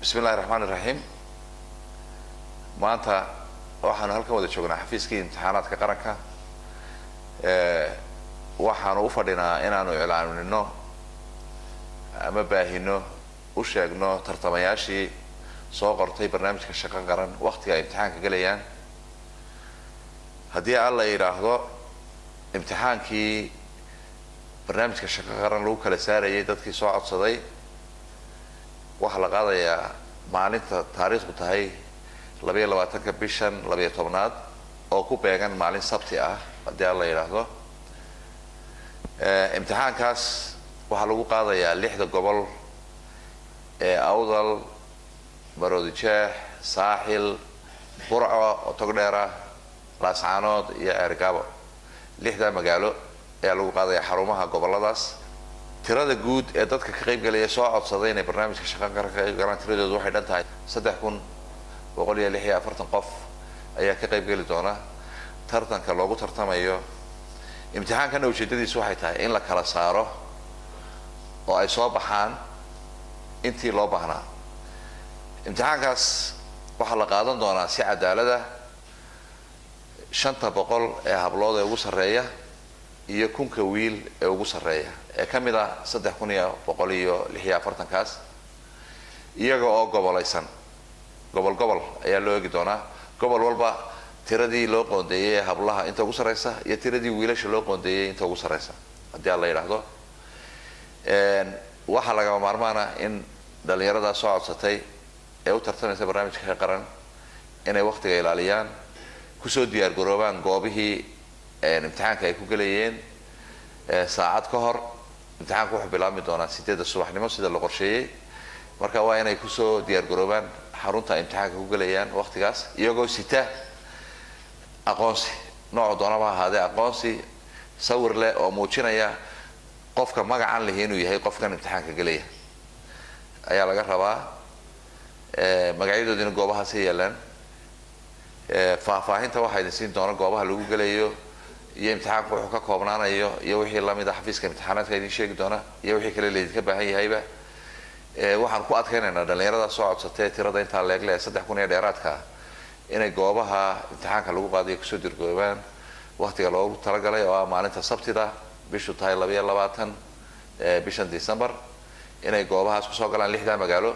بسم الله الرحمن الرحيم. maanta waxaanu halkan wada joognaa xafiiskii imtixaanaadka qaranka waxaanu u fadhinaa inaanu ilaalinno ama baahino u sheegno tartamayaashii soo qortay barnaamijka shaqo qaran waqtiga ay imtixaanka galayaan. haddii alla yiraahdo imtixaankii barnaamijka shaqo qaran lagu kala saarayay dadkii soo codsaday waxa la qaadayaa maalinta taariikhdu tahay 22 bishan 12aad oo ku beegan maalin sabti ah haddii alla yiraahdo. imtixaankaas waxa lagu qaadayaa 6 gobol ee Awdal, Maroodijeex, Saaxil, Burco, Togdheera, Laascaanood iyo Ceergaabo. 6 magaalo ayaa lagu qaadayaa xarumaha goboladaas. tirada guud ee dadka ka qayb galaya soo codsaday inay barnaamijka shaqo qaranka ka qayb galaan tiradoodu waxay dhan tahay 3146 qof ayaa ka qayb gali doona tartanka loogu tartamayo. imtixaankana ujeedadiisu waxay tahay in la kala saaro oo ay soo baxaan intii loo baahnaa. imtixaankaas waxaa la qaadan doonaa si cadaalad ah 500 ee hablood ee ugu sarreeya iyo 1000 wiil ee ugu sarreeya ee kamid ah 3146 kaas iyaga oo gobolaysan gobol ayaa loo eegi doonaa. gobol walba tiradii loo qoondeeyay hablaha inta ugu sareysa iyo tiradii wiilasha loo qoondeeyay inta ugu sareysa haddii alla yiraahdo. waxa laga maarmaana in dhalinyarada soo codsatay ee u tartamaysa barnaamijka qaran inay waqtiga ilaaliyaan kusoo diyaar garoobaan goobihii imtixaanka ay ku galayeen saacad ka hor. imtixaanku wuxuu bilaabmi doonaa 8 subaxnimo sida la qorsheeyay, marka waa inay kusoo diyaar garoobaan xarunta imtixaanka ku galayaan waqtigaas iyagoo sita aqoonsi nooc doonaba ahaadee aqoonsi sawir leh oo muujinaya qofka magacan leh inuu yahay qofkan imtixaanka galaya ayaa laga rabaa. magacyadoodina goobahaas ay yeelaan. faahfaahinta waxaa idin siin doona goobaha lagu galayo iyo imtixaanku wuxuu ka koobnaanayo iyo wixii lamid ah xafiiska imtixaanaadka idin sheegi doona iyo wixii kale leedka baahan yahayba. waxaan ku adkaynaynaa dhalinyarada soo codsatay tirada inta leeg leh 3000 dheeraadka inay goobaha imtixaanka lagu qaadayo kusoo dirgoobaan waqtiga loogu talagalay oo maalinta sabtida bishu tahay 22 bishan December inay goobahaas ku soo galaan 6 magaalo.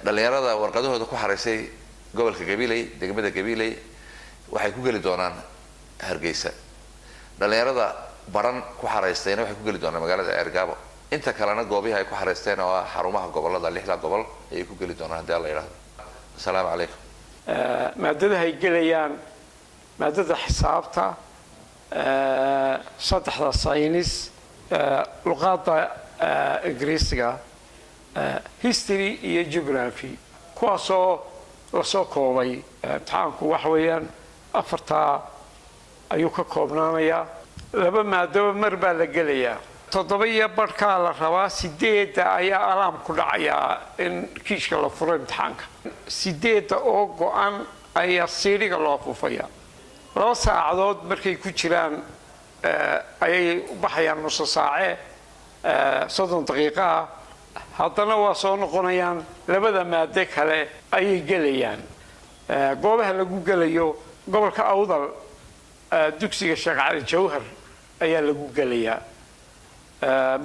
dhalinyarada warqadahooda ku xareysay gobolka Gabiley degmada Gabiley waxay ku gali doonaan Hargeysa. dhalinyarada baran ku xareystayna waxay ku gali doonaan magaalada Ceergaabo. inta kalena goobaha ay ku xareysteen oo xarumaha gobolada 6 gobol ay ku gali doonaan haddii alla yiraahdo. assalaamu calaykum. maadada ay galayaan maadada xisaabta saddexda saynis luqadda ingiriisiga history iyo geography kuwaasoo la soo koobay. imtixaanku waxa weeyaan 4 ayuu ka koobnaanayaa. 2 maadaba mar baa la gelayaa. 7 iyo barhkaa la rabaa. 8 ayaa alaam ku dhacayaa in kiishka la furo imtixaanka. 8 oo go-an ayaa siidhiga loo fufaya. 2 saacadood markay ku jiraan ayay u baxayaan nuso saace 30 daqiiqo ah. haddana waa soo noqonayaan 2 maade kale ayay gelayaan. goobaha lagu gelayo gobolka Awdal dugsiga Sheekh Cali Jawhar ayaa lagu gelayaa.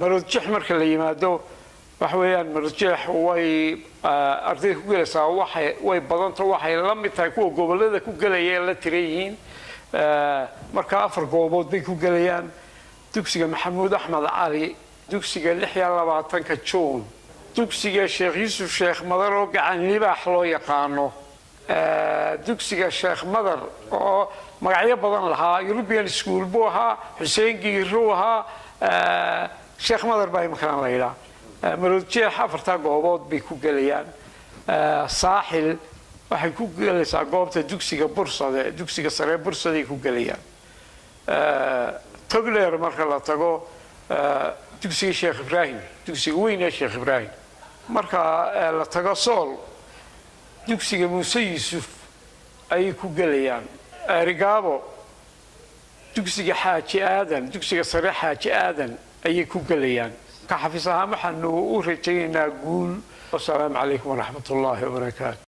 Maroodijeex marka la yimaado waxa weeyaan Maroodijeex way arday ku galaysaa way badanta waxay la mid tahay kuwa gobolada ku galaya la tireeyeen. marka 4 goobood bay ku galayaan. dugsiga Maxamuud Axmed Cali, dugsiga 26 Juun, dugsiga Sheekh Yuusuf Sheekh Madar oo gacan libaax loo yaqaano, dugsiga Sheekh Madar oo magacyo badan lahaa, European School buu ahaa, Xuseen Giiro ahaa, Sheekh Madar baa imkaan la yiraahdaa. Maroodijeex 4 goobood bay ku galayaan. Saaxil waxay ku galaysaa goobta dugsiga Bursade, dugsiga sare Bursade ku galayaan. Togdheer marka la tago dugsiga Sheekh Ibraahim, dugsiga weyn ee Sheekh Ibraahim. marka la tago Sool dugsiga Muuse Yuusuf ay ku galayaan. Ceergaabo dugsiga Xaaji Aadan, dugsiga sare Xaaji Aadan ayay ku galayaan. ka xafiis ahaan waxaanu u rajaynaynaa guul wasalaamu calaykum waraxmat ullaahi wabarakaatu.